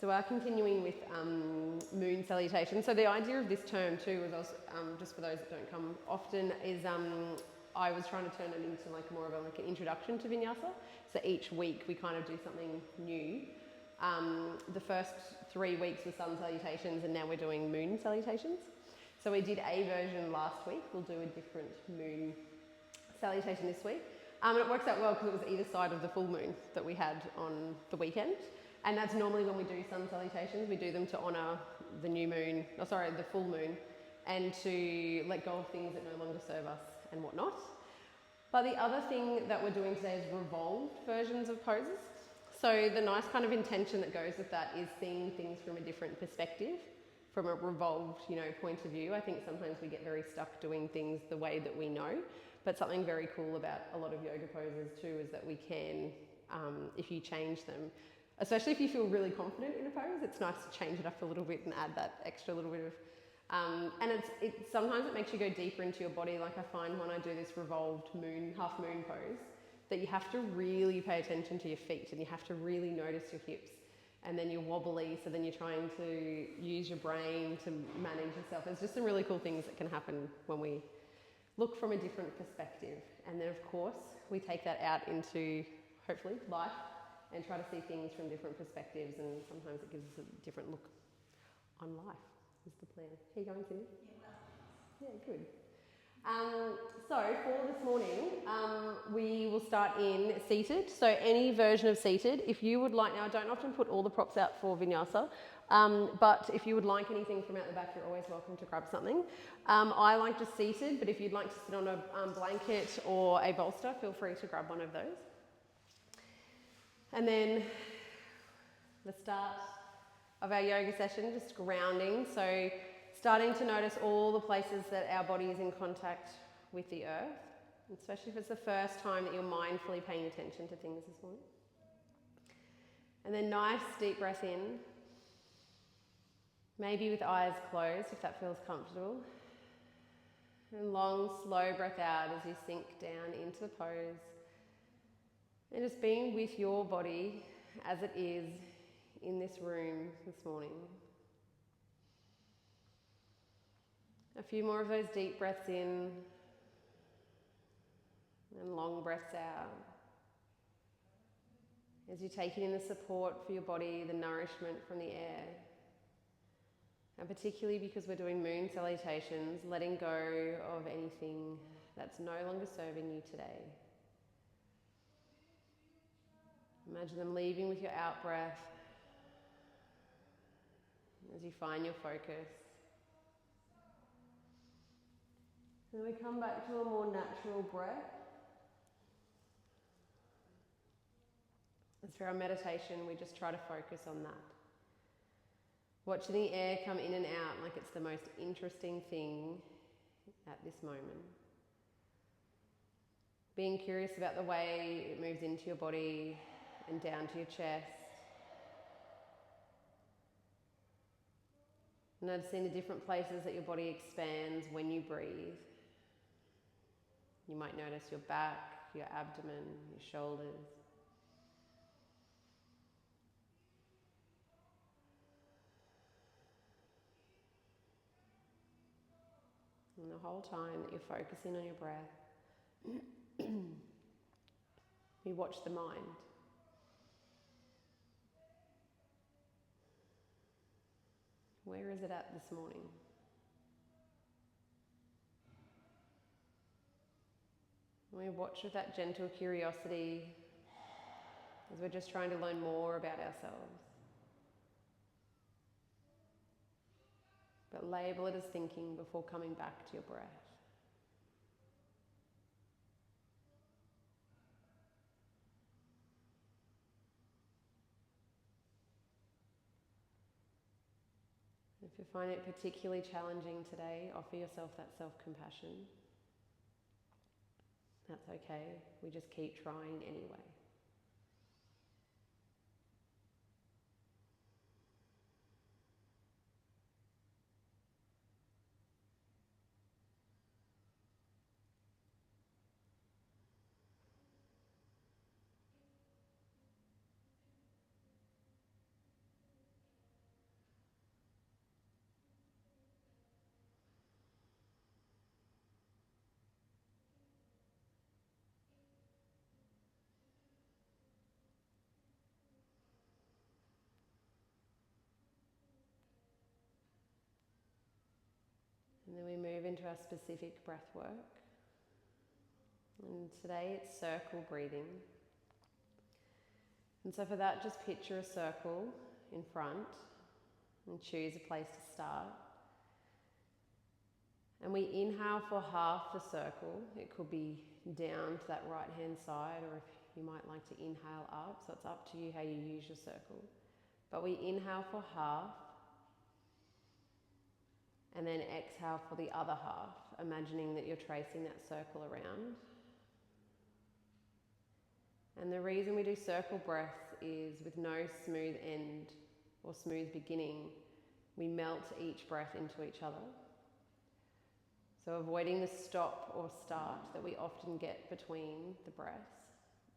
So we're continuing with moon salutation. So the idea of this term too was also, just for those that don't come often, is I was trying to turn it into like more of a, like an introduction to Vinyasa. So each week we kind of do something new. The first 3 weeks were sun salutations, and now we're doing moon salutations. So we did a version last week. We'll do a different moon salutation this week. And it works out well because it was either side of the full moon that we had on the weekend. And that's normally when we do sun salutations. We do them to honour the new moon, the full moon, and to let go of things that no longer serve us and whatnot. But the other thing that we're doing today is revolved versions of poses. So the nice kind of intention that goes with that is seeing things from a different perspective, from a revolved, point of view. I think sometimes we get very stuck doing things the way that we know, but something very cool about a lot of yoga poses too is that we can, if you change them, especially if you feel really confident in a pose, it's nice to change it up a little bit and add that extra little bit of, and sometimes it makes you go deeper into your body. Like I find when I do this revolved half moon pose, that you have to really pay attention to your feet and you have to really notice your hips. And then you're wobbly, so then you're trying to use your brain to manage yourself. There's just some really cool things that can happen when we look from a different perspective. And then of course, we take that out into, hopefully, life and try to see things from different perspectives, and sometimes it gives us a different look on life, is the plan. How you going, Cindy? Yeah, good. So for this morning, we will start in seated. So any version of seated. If you would like, now I don't often put all the props out for Vinyasa, but if you would like anything from out the back, you're always welcome to grab something. I like just seated, but if you'd like to sit on a blanket or a bolster, feel free to grab one of those. And then the start of our yoga session, just grounding. So starting to notice all the places that our body is in contact with the earth, especially if it's the first time that you're mindfully paying attention to things this morning. And then nice deep breath in, maybe with eyes closed if that feels comfortable. And long, slow breath out as you sink down into the pose. And just being with your body as it is in this room this morning. A few more of those deep breaths in and long breaths out. As you take in the support for your body, the nourishment from the air. And particularly because we're doing moon salutations, letting go of anything that's no longer serving you today. Imagine them leaving with your out breath as you find your focus. And we come back to a more natural breath. As for our meditation, we just try to focus on that. Watching the air come in and out like it's the most interesting thing at this moment. Being curious about the way it moves into your body and down to your chest. Noticing the different places that your body expands when you breathe. You might notice your back, your abdomen, your shoulders. And the whole time that you're focusing on your breath, you watch the mind. Where is it at this morning? And we watch with that gentle curiosity as we're just trying to learn more about ourselves. But label it as thinking before coming back to your breath. If you find it particularly challenging today, offer yourself that self-compassion. That's okay, we just keep trying anyway. into our specific breath work. And today it's circle breathing. And so for that, just picture a circle in front and choose a place to start. And we inhale for half the circle. It could be down to that right hand side, or if you might like to inhale up, so it's up to you how you use your circle. But we inhale for half and then exhale for the other half, imagining that you're tracing that circle around. And the reason we do circle breaths is with no smooth end or smooth beginning, we melt each breath into each other. So avoiding the stop or start that we often get between the breaths,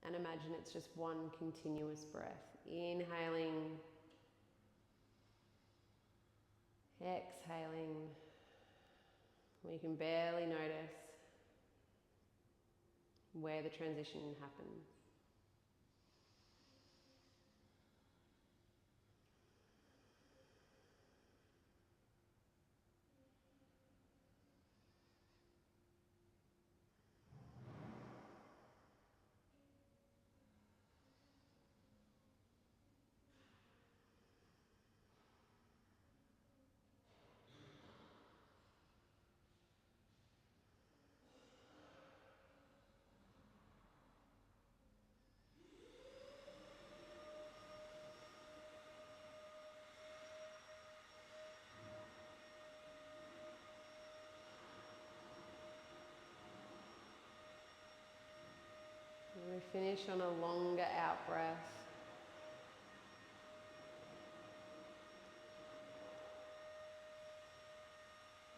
and imagine it's just one continuous breath. Inhaling, exhaling, where you can barely notice where the transition happens. And we finish on a longer out breath.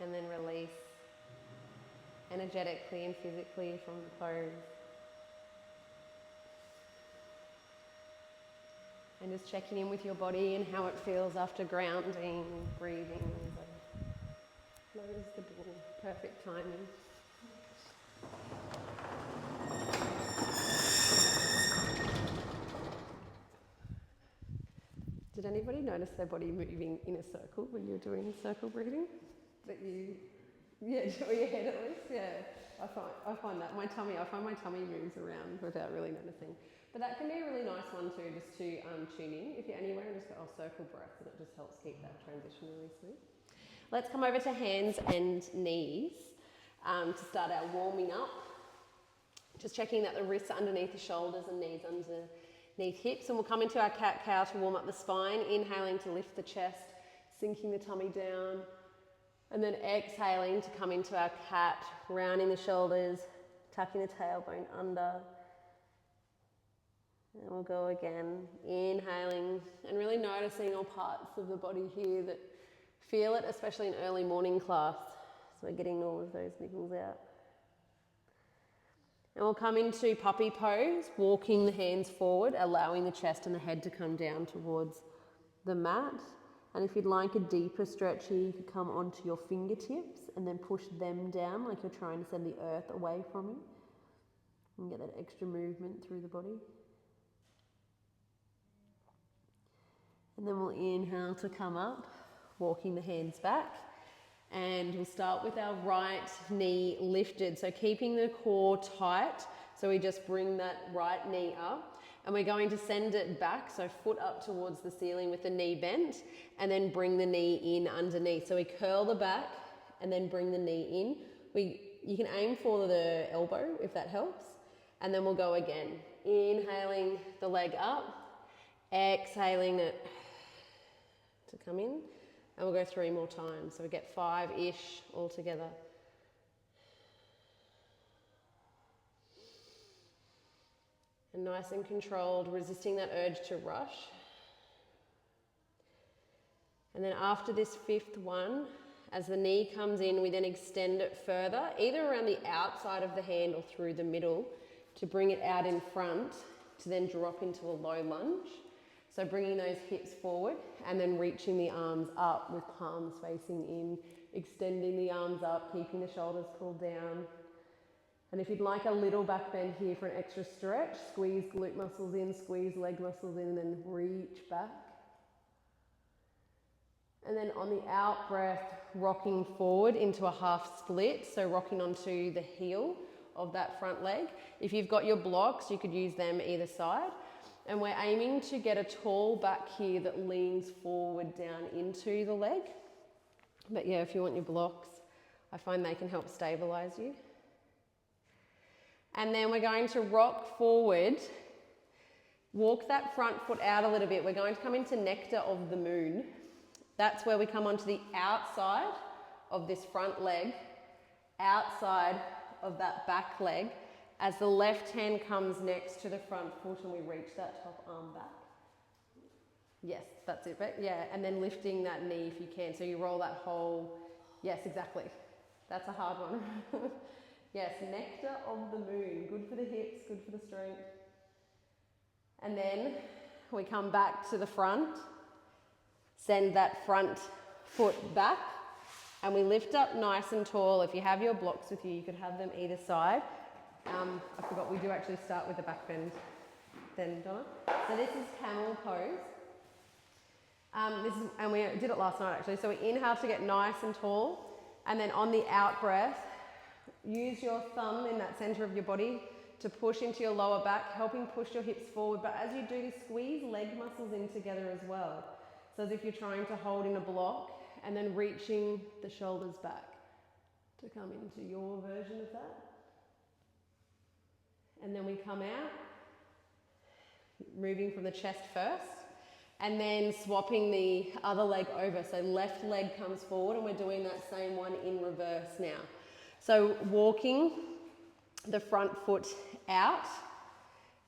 And then release energetically and physically from the pose. And just checking in with your body and how it feels after grounding, breathing. Close the door. Perfect timing. Did anybody notice their body moving in a circle when you're doing circle breathing? Or your head at least, yeah. I find that I find my tummy moves around without really noticing. But that can be a really nice one too, just to tune in. If you're anywhere and just go, circle breath, and it just helps keep that transition really smooth. Let's come over to hands and knees to start our warming up. Just checking that the wrists are underneath the shoulders and knees underneath hips, and we'll come into our cat-cow to warm up the spine, inhaling to lift the chest, sinking the tummy down, and then exhaling to come into our cat, rounding the shoulders, tucking the tailbone under, and we'll go again, inhaling and really noticing all parts of the body here that feel it, especially in early morning class, so we're getting all of those niggles out. And we'll come into puppy pose, walking the hands forward, allowing the chest and the head to come down towards the mat. And if you'd like a deeper stretch here, you could come onto your fingertips and then push them down like you're trying to send the earth away from you. And get that extra movement through the body. And then we'll inhale to come up, walking the hands back. And we'll start with our right knee lifted. So keeping the core tight. So we just bring that right knee up. And we're going to send it back, so foot up towards the ceiling with the knee bent. And then bring the knee in underneath. So we curl the back and then bring the knee in. You can aim for the elbow if that helps. And then we'll go again. Inhaling the leg up. Exhaling it to come in. And we'll go 3 more times. So we get 5-ish altogether. And nice and controlled, resisting that urge to rush. And then after this 5th one, as the knee comes in, we then extend it further, either around the outside of the hand or through the middle, to bring it out in front, to then drop into a low lunge. So bringing those hips forward and then reaching the arms up with palms facing in, extending the arms up, keeping the shoulders pulled down. And if you'd like a little back bend here for an extra stretch, squeeze glute muscles in, squeeze leg muscles in, and then reach back. And then on the out breath, rocking forward into a half split, so rocking onto the heel of that front leg. If you've got your blocks, you could use them either side. And we're aiming to get a tall back here that leans forward down into the leg. But yeah, if you want your blocks, I find they can help stabilize you. And then we're going to rock forward, walk that front foot out a little bit. We're going to come into nectar of the moon. That's where we come onto the outside of this front leg, outside of that back leg, as the left hand comes next to the front foot and we reach that top arm back. Yes, that's it, but yeah, and then lifting that knee if you can. So you roll that whole, yes, exactly. That's a hard one. Yes, nectar of the moon. Good for the hips, good for the strength. And then we come back to the front, send that front foot back, and we lift up nice and tall. If you have your blocks with you, you could have them either side. I forgot we do actually start with the back bend then, Donna. So this is camel pose. And we did it last night actually. So we inhale to get nice and tall, and then on the out breath, use your thumb in that center of your body to push into your lower back, helping push your hips forward. But as you do this, squeeze leg muscles in together as well. So as if you're trying to hold in a block and then reaching the shoulders back to come into your version of that. And then we come out, moving from the chest first, and then swapping the other leg over. So left leg comes forward, and we're doing that same one in reverse now. So walking the front foot out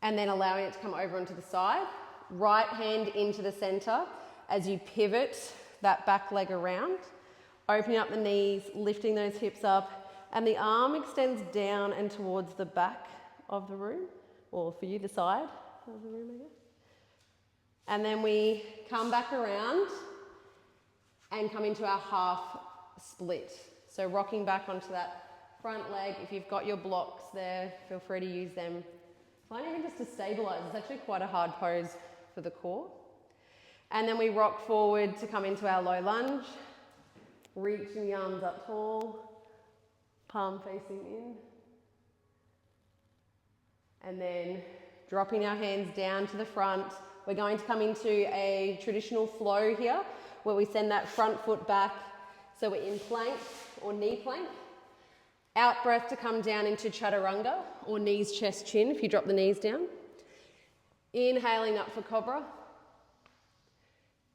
and then allowing it to come over onto the side. Right hand into the center as you pivot that back leg around. Opening up the knees, lifting those hips up, and the arm extends down and towards the back of the room, or for you, the side of the room, I guess. And then we come back around and come into our half split. So rocking back onto that front leg. If you've got your blocks there, feel free to use them. Fine, even just to stabilize. It's actually quite a hard pose for the core. And then we rock forward to come into our low lunge, reaching the arms up tall, palm facing in. And then dropping our hands down to the front. We're going to come into a traditional flow here, where we send that front foot back. So we're in plank or knee plank. Out breath to come down into chaturanga, or knees, chest, chin, if you drop the knees down. Inhaling up for cobra.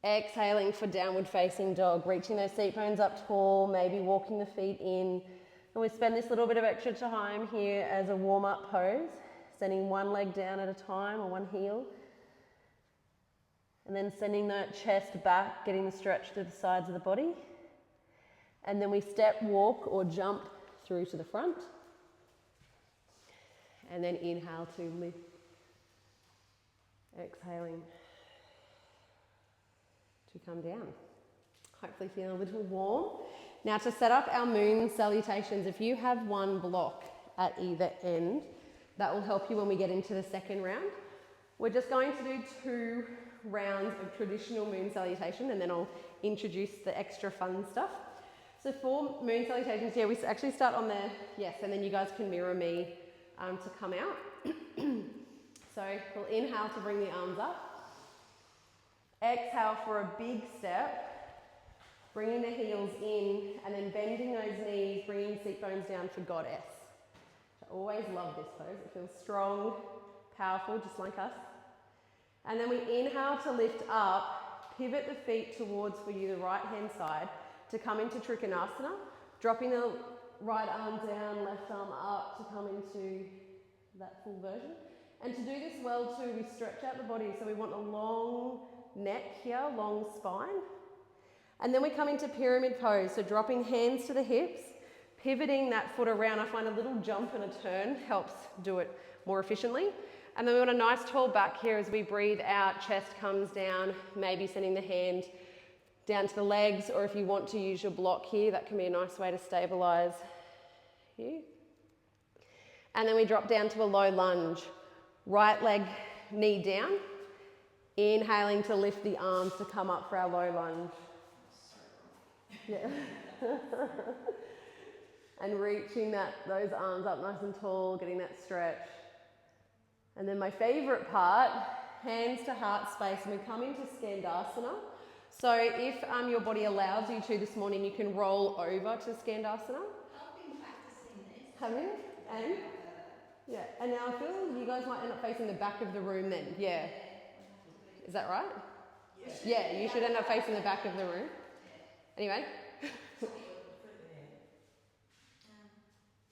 Exhaling for downward facing dog, reaching those seat bones up tall, maybe walking the feet in. And we spend this little bit of extra time here as a warm-up pose, sending one leg down at a time, or one heel. And then sending that chest back, getting the stretch through the sides of the body. And then we step, walk, or jump through to the front. And then inhale to lift. Exhaling to come down. Hopefully feeling a little warm. Now to set up our moon salutations, if you have one block at either end, that will help you when we get into the second round. We're just going to do 2 rounds of traditional moon salutation, and then I'll introduce the extra fun stuff. So for moon salutations, yeah, we actually start on the, yes, and then you guys can mirror me to come out. So we'll inhale to bring the arms up. Exhale for a big step, bringing the heels in, and then bending those knees, bringing seat bones down for goddess. I always love this pose. It feels strong, powerful, just like us. And then we inhale to lift up, pivot the feet towards, for you, the right hand side, to come into Trikonasana, dropping the right arm down, left arm up to come into that full version. And to do this well too, we stretch out the body. So we want a long neck here, long spine. And then we come into pyramid pose. So dropping hands to the hips, pivoting that foot around. I find a little jump and a turn helps do it more efficiently. And then we want a nice tall back here as we breathe out, chest comes down, maybe sending the hand down to the legs, or if you want to use your block here, that can be a nice way to stabilize you. And then we drop down to a low lunge. Right leg, knee down. Inhaling to lift the arms to come up for our low lunge. Yeah. And reaching those arms up nice and tall, getting that stretch. And then my favourite part, hands to heart space, and we come into Skandasana. So if your body allows you to this morning, you can roll over to Skandasana. I've been practicing this. Have you? And? Yeah. And now I feel you guys might end up facing the back of the room then. Yeah. Is that right? Yeah, you should end up facing the back of the room. Anyway.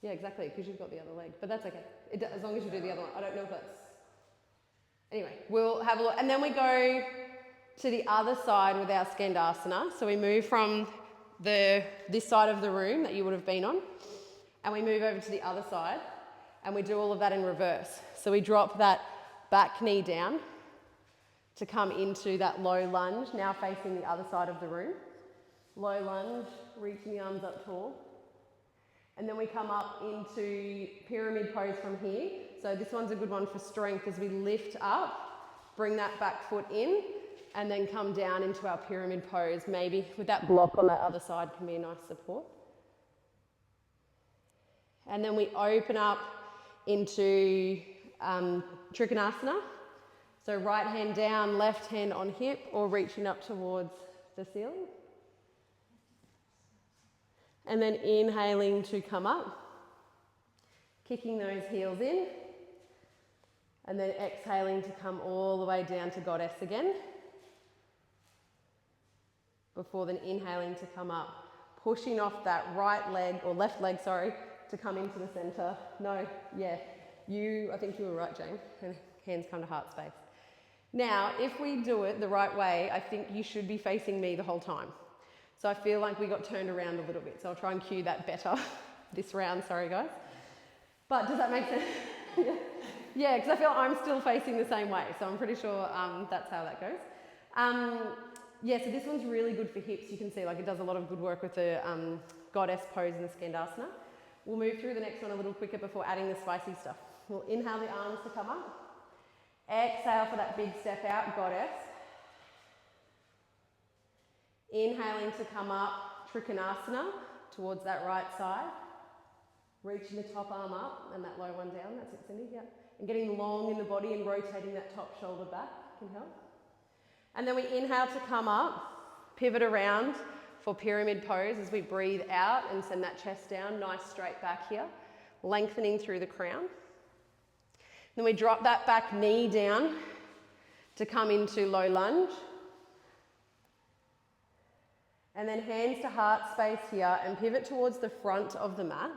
Yeah, exactly, because you've got the other leg. But that's okay. As long as you do the other one. I don't know if that's... Anyway, we'll have a look. And then we go to the other side with our Skandasana. So we move from this side of the room that you would have been on, and we move over to the other side, and we do all of that in reverse. So we drop that back knee down to come into that low lunge, now facing the other side of the room. Low lunge, reaching the arms up tall. And then we come up into pyramid pose from here. So this one's a good one for strength as we lift up, bring that back foot in, and then come down into our pyramid pose. Maybe with that block on that other side can be a nice support. And then we open up into Trikonasana. So right hand down, left hand on hip, or reaching up towards the ceiling. And then inhaling to come up, kicking those heels in, and then exhaling to come all the way down to Goddess again, before then inhaling to come up, pushing off that right leg, or left leg, sorry, to come into the center. No, yeah, I think you were right, Jane, and hands come to heart space. Now, if we do it the right way, I think you should be facing me the whole time. So I feel like we got turned around a little bit. So I'll try and cue that better this round. Sorry, guys. But does that make sense? Yeah, because I feel I'm still facing the same way. So I'm pretty sure that's how that goes. Yeah, so this one's really good for hips. You can see like it does a lot of good work with the Goddess pose in the Skandasana. We'll move through the next one a little quicker before adding the spicy stuff. We'll inhale the arms to come up. Exhale for that big step out, Goddess. Inhaling to come up, Trikonasana, towards that right side. Reaching the top arm up and that low one down. That's it, Cindy, yeah. And getting long in the body and rotating that top shoulder back can help. And then we inhale to come up, pivot around for pyramid pose as we breathe out and send that chest down, nice straight back here, lengthening through the crown. Then we drop that back knee down to come into low lunge. And then hands to heart space here and pivot towards the front of the mat,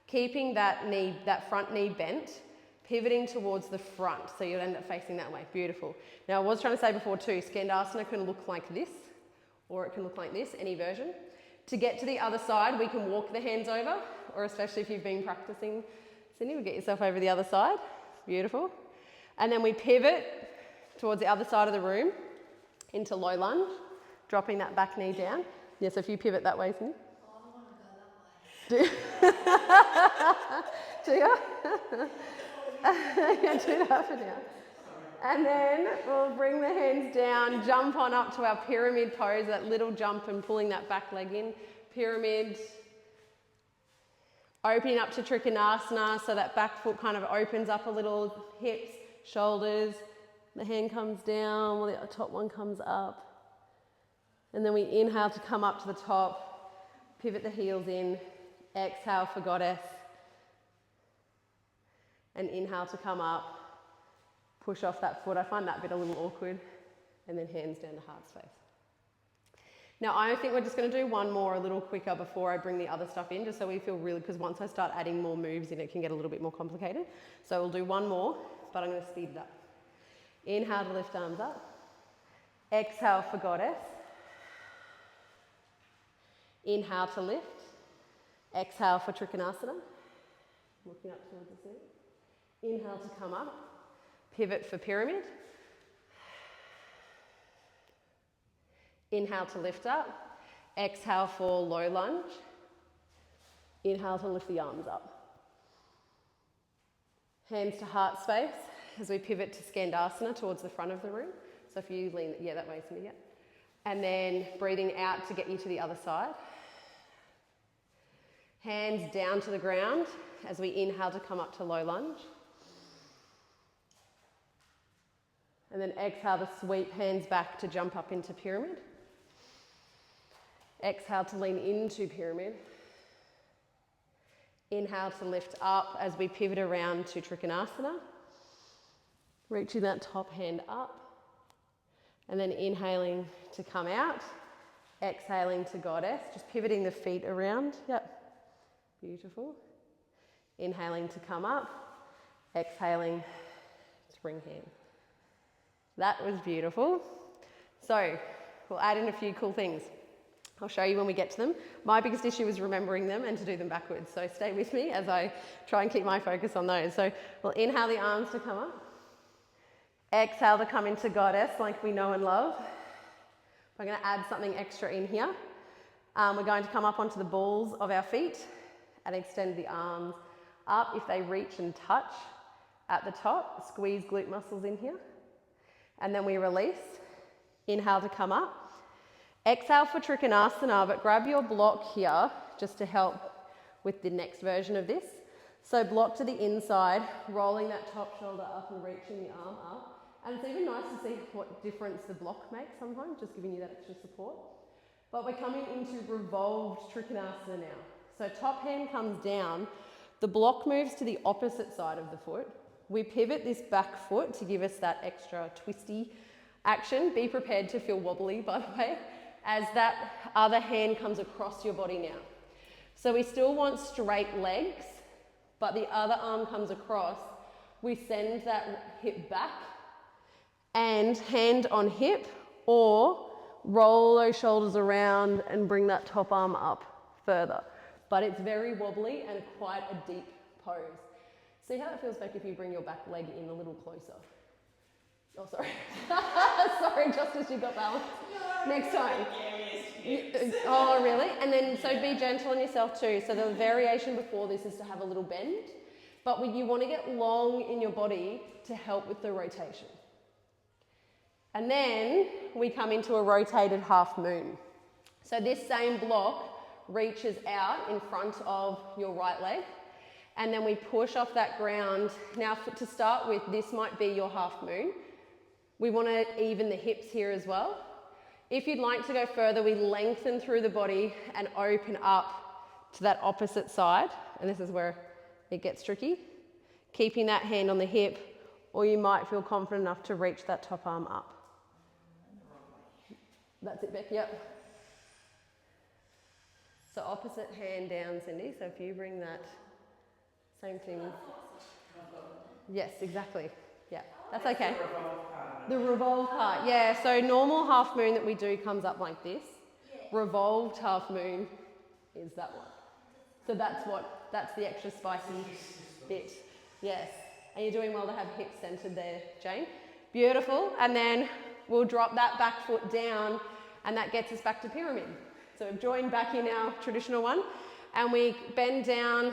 keeping that front knee bent, pivoting towards the front. So you'll end up facing that way. Beautiful. Now I was trying to say before too, Skandasana can look like this, or it can look like this, any version. To get to the other side, we can walk the hands over, or especially if you've been practicing, Cindy, we'll get yourself over the other side. Beautiful. And then we pivot towards the other side of the room into low lunge. Dropping that back knee down. Yes, if you pivot that way, Cindy. Oh, I want to go that way. Do you? Yeah, do that for now. And then we'll bring the hands down, jump on up to our pyramid pose, that little jump and pulling that back leg in. Pyramid. Opening up to Trikonasana, so that back foot kind of opens up a little, hips, shoulders. The hand comes down, the top one comes up. And then we inhale to come up to the top, pivot the heels in, exhale for Goddess, and inhale to come up, push off that foot. I find that bit a little awkward, and then hands down to heart space. Now I think we're just going to do one more a little quicker before I bring the other stuff in, just so we feel really, because once I start adding more moves in, it can get a little bit more complicated. So we'll do one more, but I'm going to speed it up. Inhale to lift arms up, exhale for Goddess. Inhale to lift, exhale for Trikonasana, looking up towards the ceiling. Inhale to come up, pivot for pyramid. Inhale to lift up, exhale for low lunge. Inhale to lift the arms up. Hands to heart space as we pivot to Skandasana towards the front of the room. So if you lean, yeah, that way, Cindy, yeah. And then breathing out to get you to the other side. Hands down to the ground as we inhale to come up to low lunge. And then exhale to sweep hands back to jump up into pyramid. Exhale to lean into pyramid. Inhale to lift up as we pivot around to Trikonasana. Reaching that top hand up. And then inhaling to come out. Exhaling to Goddess. Just pivoting the feet around. Yep. Beautiful. Inhaling to come up. Exhaling to bring hand. That was beautiful. So we'll add in a few cool things. I'll show you when we get to them. My biggest issue is remembering them and to do them backwards. So stay with me as I try and keep my focus on those. So we'll inhale the arms to come up. Exhale to come into Goddess like we know and love. We're going to add something extra in here. We're going to come up onto the balls of our feet and extend the arms up if they reach and touch at the top. Squeeze glute muscles in here. And then we release. Inhale to come up. Exhale for Trikonasana, but grab your block here just to help with the next version of this. So block to the inside, rolling that top shoulder up and reaching the arm up. And it's even nice to see what difference the block makes sometimes, just giving you that extra support. But we're coming into Revolved Trikonasana now. So top hand comes down, the block moves to the opposite side of the foot. We pivot this back foot to give us that extra twisty action. Be prepared to feel wobbly, by the way, as that other hand comes across your body now. So we still want straight legs, but the other arm comes across. We send that hip back and hand on hip, or roll those shoulders around and bring that top arm up further. But it's very wobbly and quite a deep pose. See how it feels back if you bring your back leg in a little closer. Oh, sorry. Sorry, just as you got balance. No, next time. Oh, really? And then, so be gentle on yourself too. So the variation before this is to have a little bend, but you want to get long in your body to help with the rotation. And then we come into a rotated half moon. So this same block reaches out in front of your right leg, and then we push off that ground. Now to start with, this might be your half moon. We want to even the hips here as well. If you'd like to go further, we lengthen through the body and open up to that opposite side. And this is where it gets tricky. Keeping that hand on the hip, or you might feel confident enough to reach that top arm up. That's it, Beck, yep. So opposite hand down, Cindy. So if you bring that same thing. Yes, exactly. Yeah, that's okay. The revolved part, yeah. So normal half moon that we do comes up like this. Revolved half moon is that one. So that's the extra spicy bit. Yes. And you're doing well to have hips centered there, Jane. Beautiful. And then we'll drop that back foot down, and that gets us back to pyramid. So we've joined back in our traditional one, and we bend down,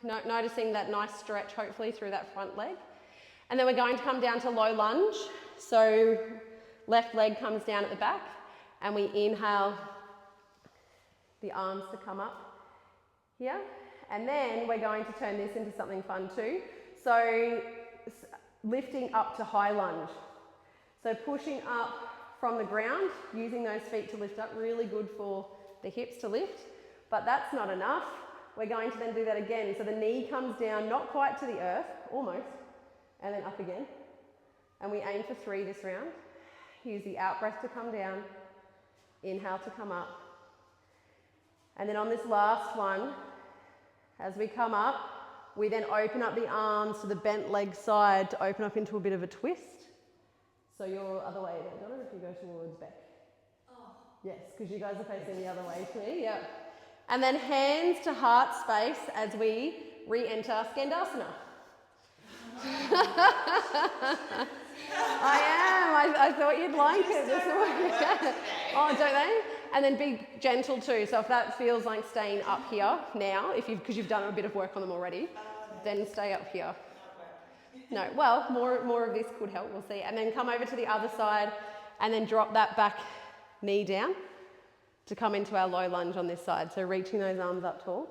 noticing that nice stretch hopefully through that front leg. And then we're going to come down to low lunge. So left leg comes down at the back, and we inhale the arms to come up here. And then we're going to turn this into something fun too. So lifting up to high lunge. So pushing up from the ground, using those feet to lift up, really good for the hips to lift. But that's not enough. We're going to then do that again. So the knee comes down, not quite to the earth, almost, and then up again. And we aim for 3 this round. Use the out breath to come down, inhale to come up. And then on this last one, as we come up, we then open up the arms to the bent leg side to open up into a bit of a twist. So your other way, I don't know if you go towards back. Oh. Yes, because you guys are facing the other way to me, yeah. And then hands to heart space as we re-enter Skandasana. I thought you'd like it. Oh, don't they? And then be gentle too. So if that feels like staying up here now, because you've done a bit of work on them already, then stay up here. No, well, more of this could help, we'll see. And then come over to the other side and then drop that back knee down to come into our low lunge on this side. So reaching those arms up tall.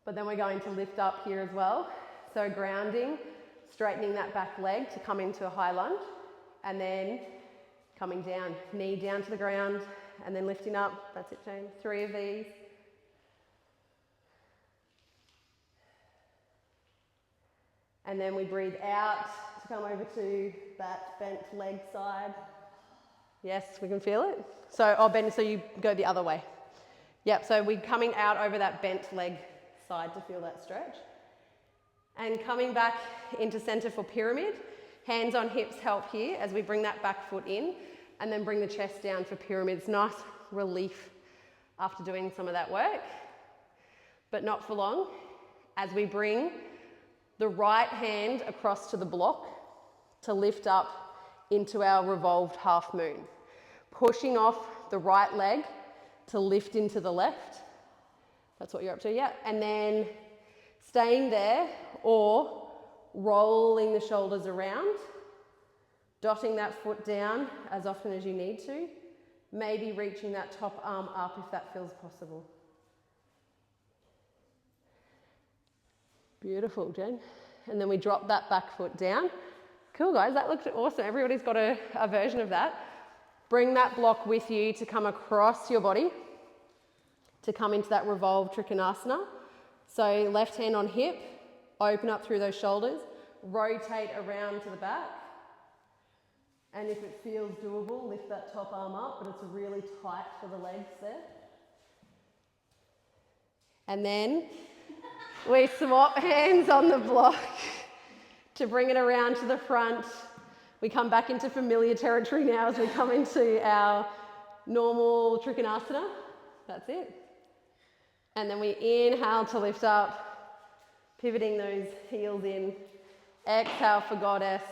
But then we're going to lift up here as well. So grounding, straightening that back leg to come into a high lunge, and then coming down, knee down to the ground, and then lifting up. That's it, Jane. 3 of these. And then we breathe out to come over to that bent leg side. Yes, we can feel it. So, bend, so you go the other way. Yep, so we're coming out over that bent leg side to feel that stretch. And coming back into center for pyramid. Hands on hips help here as we bring that back foot in, and then bring the chest down for pyramids. Nice relief after doing some of that work, but not for long. As we bring the right hand across to the block to lift up into our revolved half moon. Pushing off the right leg to lift into the left. That's what you're up to, yeah. And then staying there or rolling the shoulders around, dotting that foot down as often as you need to, maybe reaching that top arm up if that feels possible. Beautiful, Jen. And then we drop that back foot down. Cool, guys, that looked awesome. Everybody's got a version of that. Bring that block with you to come across your body, to come into that revolved Trikonasana. So left hand on hip, open up through those shoulders, rotate around to the back. And if it feels doable, lift that top arm up, but it's really tight for the legs there. And then we swap hands on the block to bring it around to the front. We come back into familiar territory now as we come into our normal Trikonasana. That's it. And then we inhale to lift up, pivoting those heels in. Exhale for goddess.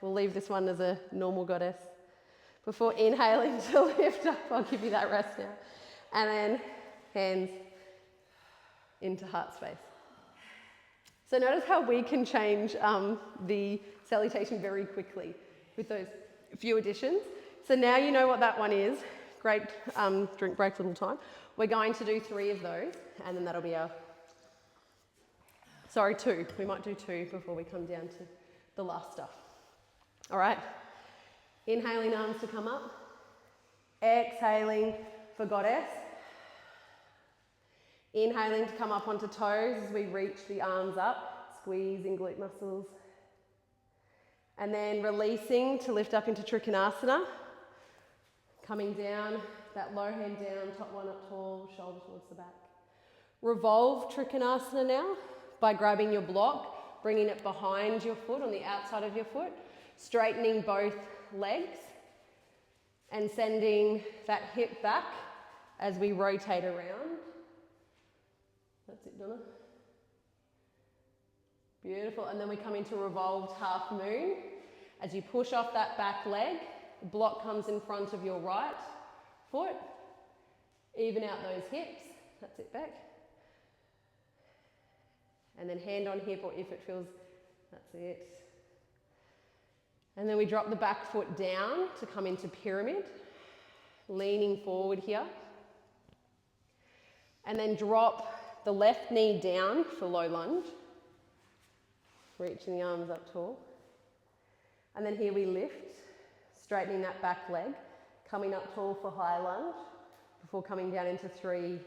We'll leave this one as a normal goddess. Before inhaling to lift up, I'll give you that rest now. And then hands into heart space. So notice how we can change the salutation very quickly with those few additions. So now you know what that one is. Great drink break little time. We're going to do 3 of those, and then that'll be our... Sorry, 2. We might do 2 before we come down to the last stuff. All right. Inhaling arms to come up. Exhaling for goddess. Inhaling to come up onto toes as we reach the arms up, squeezing glute muscles. And then releasing to lift up into Trikonasana. Coming down, that low hand down, top one up tall, shoulder towards the back. Revolve Trikonasana now by grabbing your block, bringing it behind your foot on the outside of your foot, straightening both legs and sending that hip back as we rotate around. That's it, Donna. Beautiful. And then we come into revolved half moon. As you push off that back leg, the block comes in front of your right foot. Even out those hips. That's it, back. And then hand on hip, or if it feels, that's it. And then we drop the back foot down to come into pyramid. Leaning forward here. And then drop the left knee down for low lunge. Reaching the arms up tall. And then here we lift, straightening that back leg, coming up tall for high lunge, before coming down into 3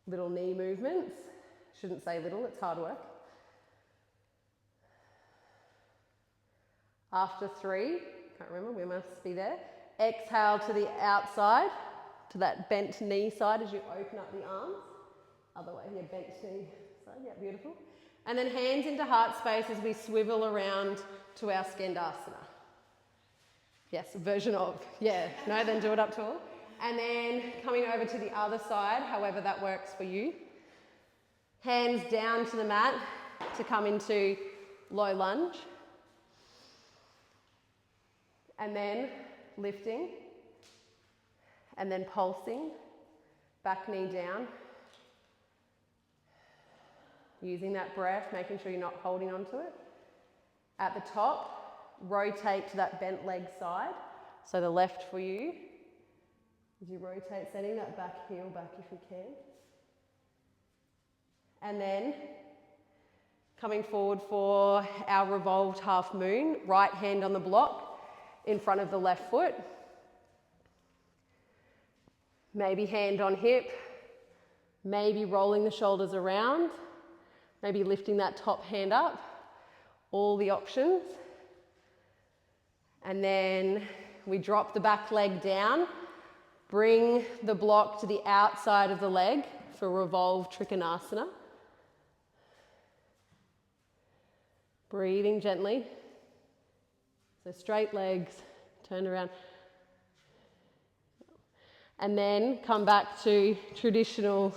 little knee movements. Shouldn't say little, it's hard work. After 3, can't remember, we must be there. Exhale to the outside, to that bent knee side as you open up the arms. Other way here, bent knee side, yeah, beautiful. And then hands into heart space as we swivel around to our Skandasana. Yes, version of, yeah, no, then do it up tall. And then coming over to the other side, however that works for you. Hands down to the mat to come into low lunge. And then lifting. And then pulsing. Back knee down. Using that breath, making sure you're not holding onto it. At the top, rotate to that bent leg side. So the left for you. As you rotate, sending that back heel back if you can. And then coming forward for our revolved half moon, right hand on the block in front of the left foot. Maybe hand on hip, maybe rolling the shoulders around, maybe lifting that top hand up, all the options. And then we drop the back leg down, bring the block to the outside of the leg for revolved trikonasana. Breathing gently. So straight legs, turn around. And then come back to traditional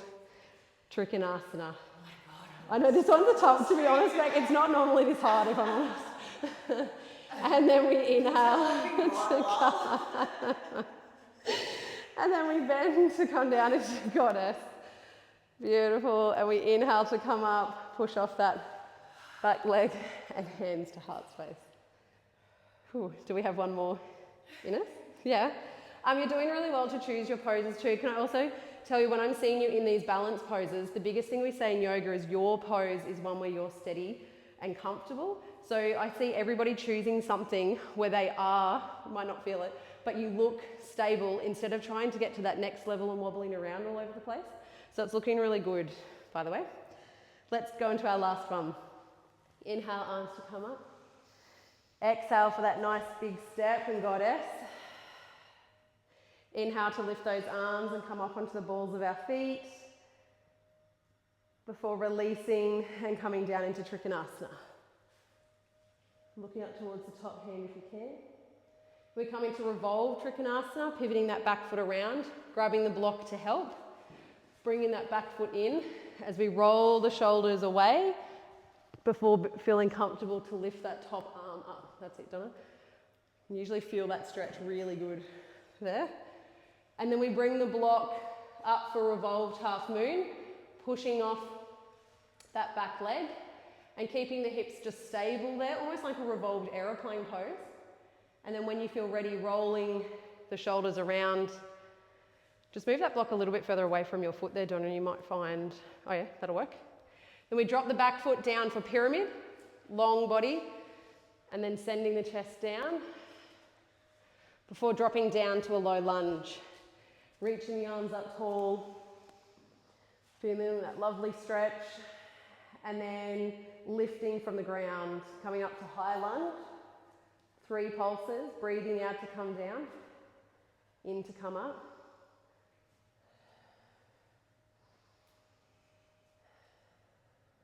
trikonasana. Oh my God. I know this one's a tough, to be honest, like it's not normally this hard if I'm honest. And then we inhale to come. And then we bend to come down into goddess. Beautiful. And we inhale to come up, push off that back leg and hands to heart space. Whew. Do we have one more in us? Yeah. You're doing really well to choose your poses too. Can I also tell you, when I'm seeing you in these balance poses, the biggest thing we say in yoga is your pose is one where you're steady and comfortable. So I see everybody choosing something where they are, might not feel it, but you look stable instead of trying to get to that next level and wobbling around all over the place. So it's looking really good, by the way. Let's go into our last one. Inhale, arms to come up. Exhale for that nice big step and goddess. Inhale to lift those arms and come up onto the balls of our feet before releasing and coming down into trikonasana. Looking up towards the top hand if you can. We come into revolved trikonasana, pivoting that back foot around, grabbing the block to help, bringing that back foot in as we roll the shoulders away before feeling comfortable to lift that top arm up. That's it, Donna. You usually feel that stretch really good there. And then we bring the block up for revolved half moon, pushing off that back leg and keeping the hips just stable there, almost like a revolved aeroplane pose. And then when you feel ready, rolling the shoulders around, just move that block a little bit further away from your foot there, Donna, and you might find, oh yeah, that'll work. Then we drop the back foot down for pyramid, long body, and then sending the chest down before dropping down to a low lunge. Reaching the arms up tall, feeling that lovely stretch, and then lifting from the ground, coming up to high lunge. 3 pulses, breathing out to come down, in to come up.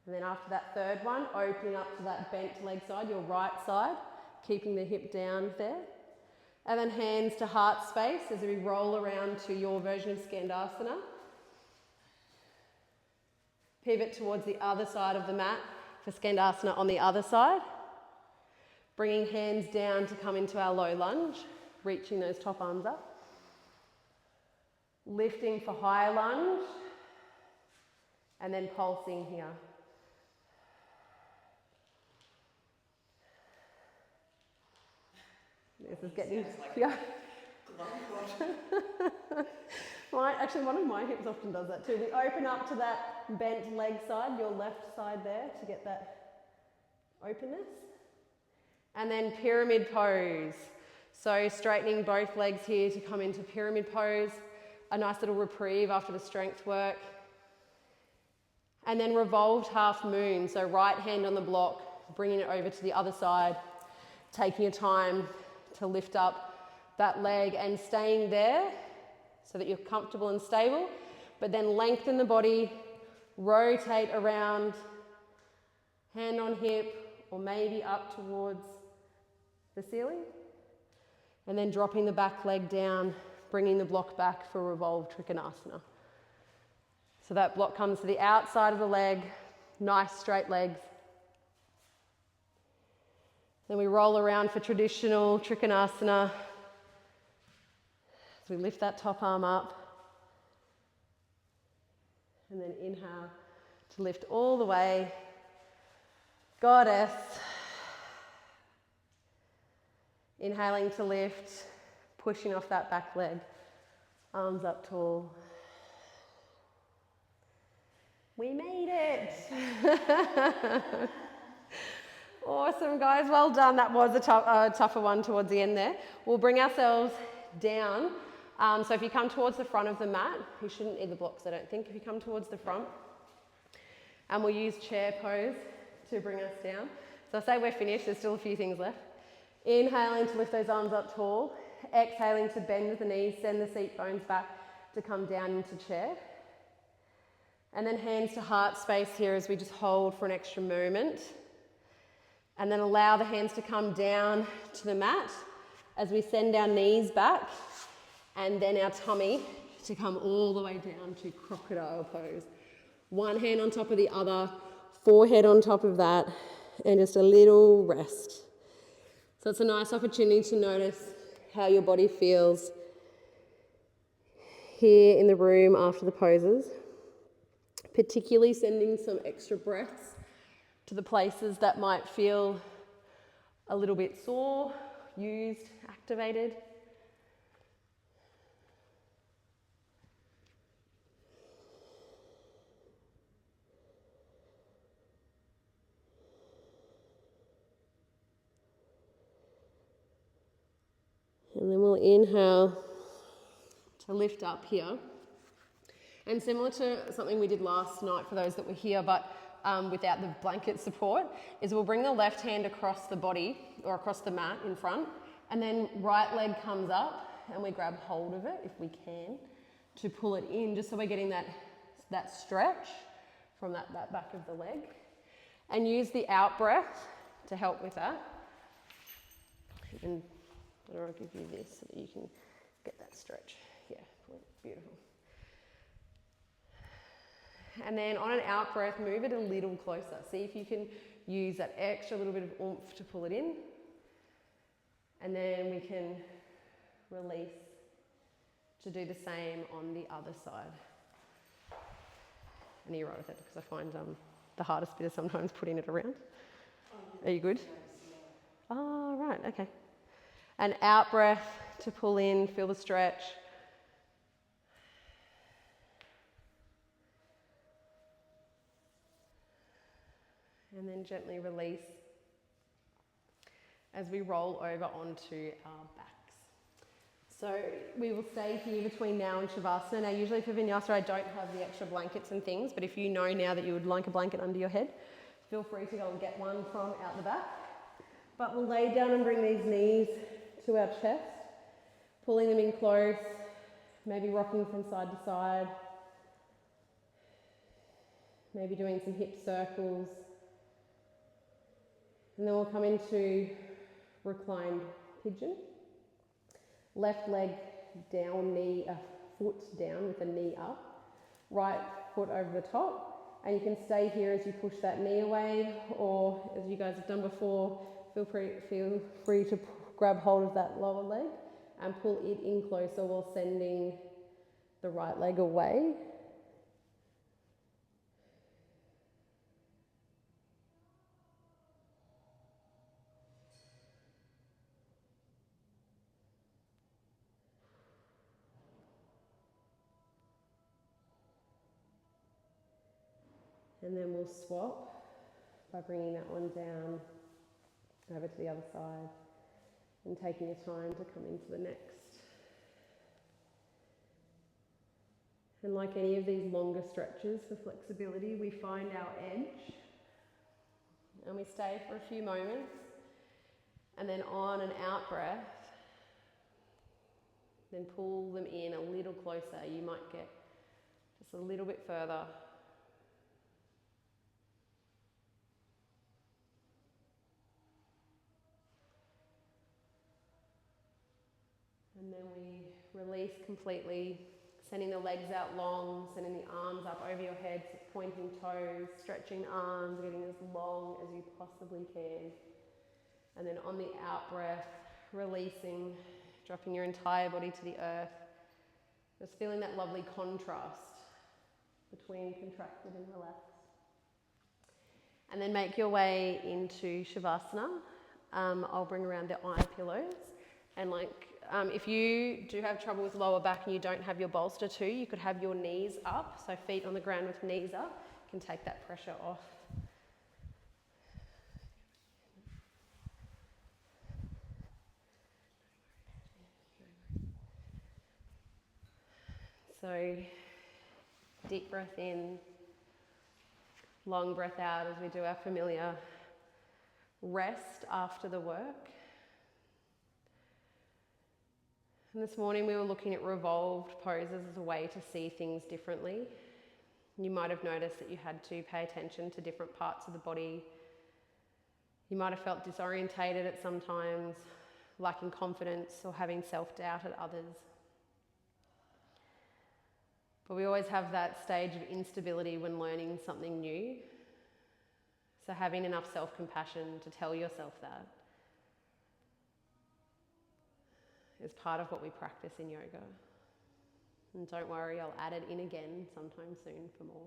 And then after that third one, opening up to that bent leg side, your right side, keeping the hip down there. And then hands to heart space as we roll around to your version of Skandasana. Pivot towards the other side of the mat for Skandasana on the other side. Bringing hands down to come into our low lunge, reaching those top arms up. Lifting for high lunge, and then pulsing here. This is getting, yeah. Actually, one of my hips often does that too. We open up to that bent leg side, your left side there, to get that openness. And then pyramid pose. So straightening both legs here to come into pyramid pose. A nice little reprieve after the strength work. And then revolved half moon. So right hand on the block, bringing it over to the other side, taking your time to lift up that leg and staying there so that you're comfortable and stable, but then lengthen the body, rotate around, hand on hip, or maybe up towards the ceiling, and then dropping the back leg down, bringing the block back for revolved trikonasana. So that block comes to the outside of the leg, nice straight legs. Then we roll around for traditional trikonasana. So we lift that top arm up. And then inhale to lift all the way. Goddess. Inhaling to lift, pushing off that back leg. Arms up tall. We made it. Awesome, guys. Well done. That was a tougher one towards the end there. We'll bring ourselves down. So if you come towards the front of the mat, you shouldn't need the blocks, I don't think. If you come towards the front, and we'll use chair pose to bring us down. So I'll say we're finished. There's still a few things left. Inhaling to lift those arms up tall. Exhaling to bend with the knees, send the seat bones back to come down into chair. And then hands to heart space here as we just hold for an extra moment. And then allow the hands to come down to the mat as we send our knees back and then our tummy to come all the way down to crocodile pose. One hand on top of the other, forehead on top of that, and just a little rest. So it's a nice opportunity to notice how your body feels here in the room after the poses, particularly sending some extra breaths to the places that might feel a little bit sore, used, activated. And then we'll inhale to lift up here. And similar to something we did last night for those that were here, but without the blanket support, is we'll bring the left hand across the body or across the mat in front, and then right leg comes up and we grab hold of it if we can to pull it in, just so we're getting that stretch from that back of the leg. And use the out breath to help with that. And I'll give you this so that you can get that stretch. Yeah, beautiful. And then on an out breath, move it a little closer. See if you can use that extra little bit of oomph to pull it in. And then we can release to do the same on the other side. And you're right with it, because I find the hardest bit is sometimes putting it around. Are you good? Oh, right, okay. An out breath to pull in, feel the stretch. And then gently release as we roll over onto our backs. So we will stay here between now and Shavasana. Now usually for Vinyasa I don't have the extra blankets and things, but if you know now that you would like a blanket under your head, feel free to go and get one from out the back. But we'll lay down and bring these knees to our chest, pulling them in close, maybe rocking from side to side, maybe doing some hip circles. And then we'll come into reclined pigeon. Left leg down, foot down with the knee up. Right foot over the top. And you can stay here as you push that knee away, or as you guys have done before, feel free to grab hold of that lower leg and pull it in closer while sending the right leg away. And then we'll swap by bringing that one down over to the other side and taking your time to come into the next. And like any of these longer stretches for flexibility, we find our edge and we stay for a few moments, and then on an out breath, then pull them in a little closer. You might get just a little bit further. And then we release completely, sending the legs out long, sending the arms up over your head, pointing toes, stretching arms, getting as long as you possibly can. And then on the out breath, releasing, dropping your entire body to the earth. Just feeling that lovely contrast between contracted and relaxed. And then make your way into Shavasana. I'll bring around the eye pillows. And like if you do have trouble with lower back and you don't have your bolster too, you could have your knees up, so feet on the ground with knees up, can take that pressure off. So deep breath in, long breath out as we do our familiar rest after the work. And this morning we were looking at revolved poses as a way to see things differently. You might have noticed that you had to pay attention to different parts of the body. You might have felt disorientated at some times, lacking confidence or having self-doubt at others. But we always have that stage of instability when learning something new. So having enough self-compassion to tell yourself that is part of what we practice in yoga. And don't worry, I'll add it in again sometime soon for more.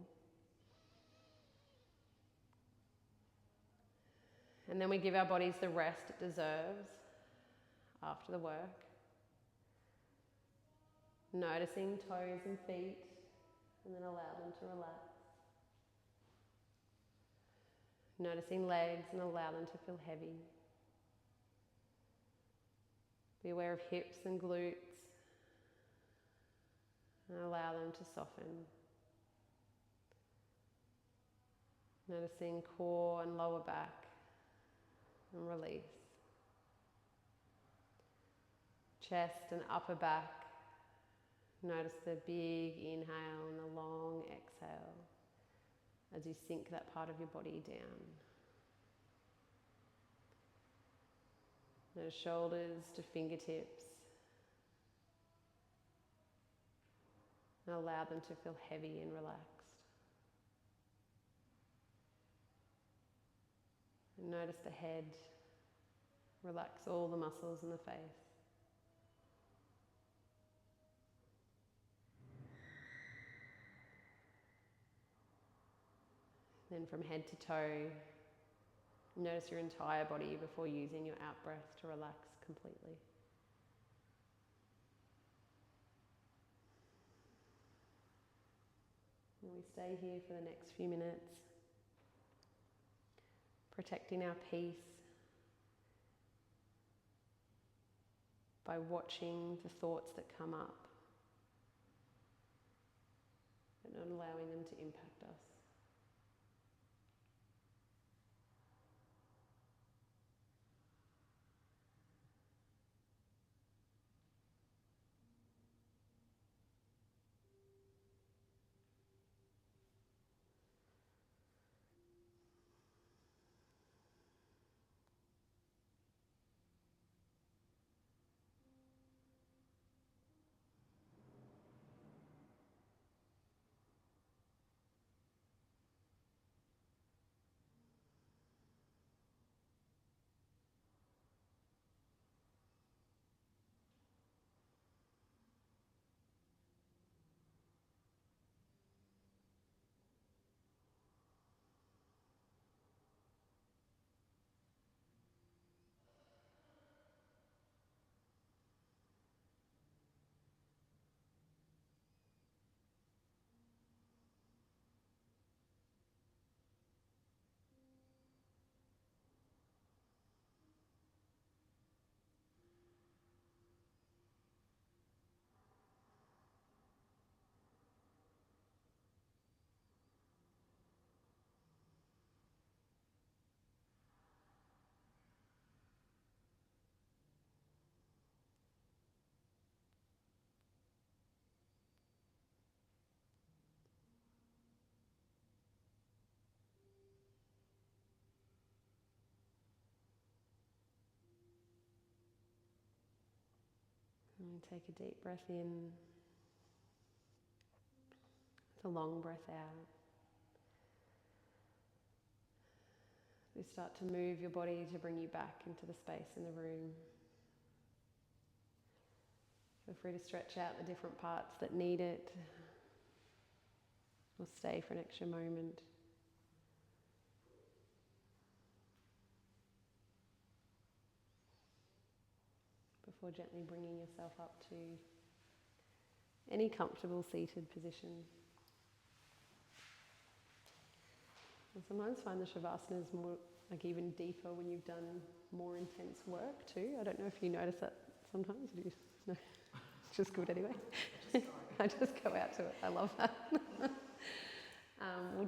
And then we give our bodies the rest it deserves after the work. Noticing toes and feet, and then allow them to relax. Noticing legs and allow them to feel heavy. Be aware of hips and glutes and allow them to soften. Noticing core and lower back and release. Chest and upper back. Notice the big inhale and the long exhale as you sink that part of your body down. Notice shoulders to fingertips. And allow them to feel heavy and relaxed. And notice the head. Relax all the muscles in the face. Then from head to toe, notice your entire body before using your out breath to relax completely. And we stay here for the next few minutes, protecting our peace by watching the thoughts that come up, but not allowing them to impact us. And take a deep breath in. It's a long breath out. You start to move your body to bring you back into the space in the room. Feel free to stretch out the different parts that need it, or stay for an extra moment. before gently bringing yourself up to any comfortable seated position. I sometimes find the Shavasana is more, like even deeper when you've done more intense work too. I don't know if you notice that sometimes. Do you? No, it's just good anyway. I just go out to it. I love that. We'll